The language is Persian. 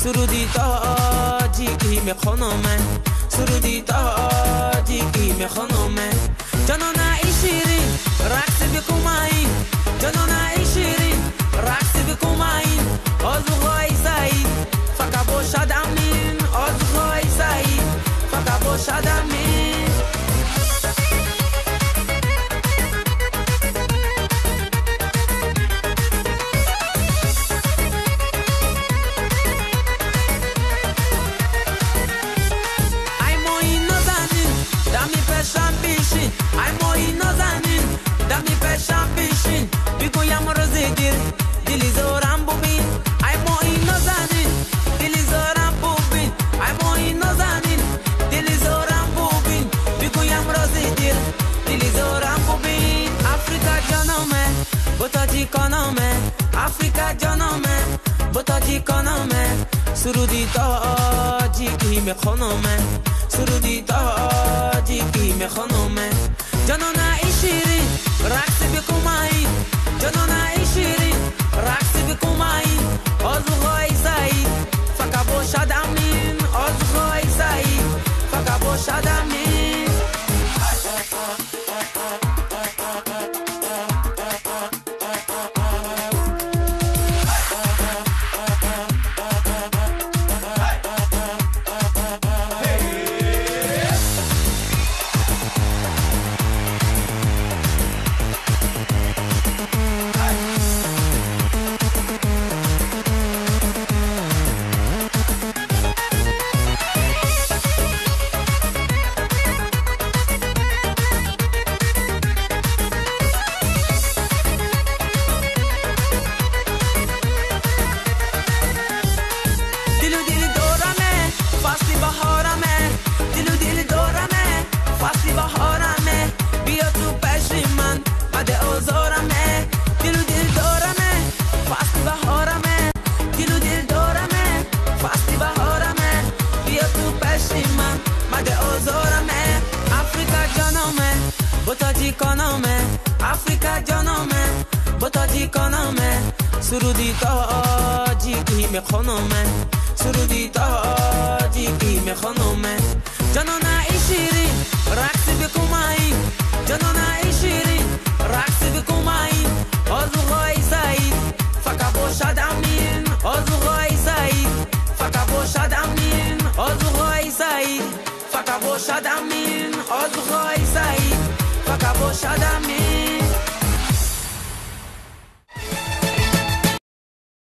سرودی تاجیکی خانومه سرودی تاجیکی خانومه جانان ای شیرین رقص بکومایی جانان ای شیرین رقص بکومایی آزوغای سعید فقط باشد امین آزوغای سعید فقط باشد امین ای مایی نازنین دمی پشم بیشین بگویم روزی دیر دلی زورم ببین ای مایی نازنین دلی زورم ببین ای مایی نازنین دلی زورم ببین بگویم روزی دیر دلی زورم ببین افریقا جانمه با تاجیکانمه افریقا جانمه با تاجیکانمه سرودی تاجیکی خانومه سرودی تاجیکی خانومه جانان ای شیرین رقص بکومایی جانان ای شیرین رقص بکومایی آزوغای سعید فقط باشد امین آزوغای سعید فقط باشد امین افریقا جانمه با تاجیکانمه سرودی تاجیکی خانومه سرودی تاجیکی خانومه جانان ای شیرین رقص بکومایی جانان ای شیرین رقص بکومایی آزوغای سعید فقط باشد امین آزوغای سعید فقط باشد امین آزوغای سعید فقط باشد امین آزوغای سعید فقط باشد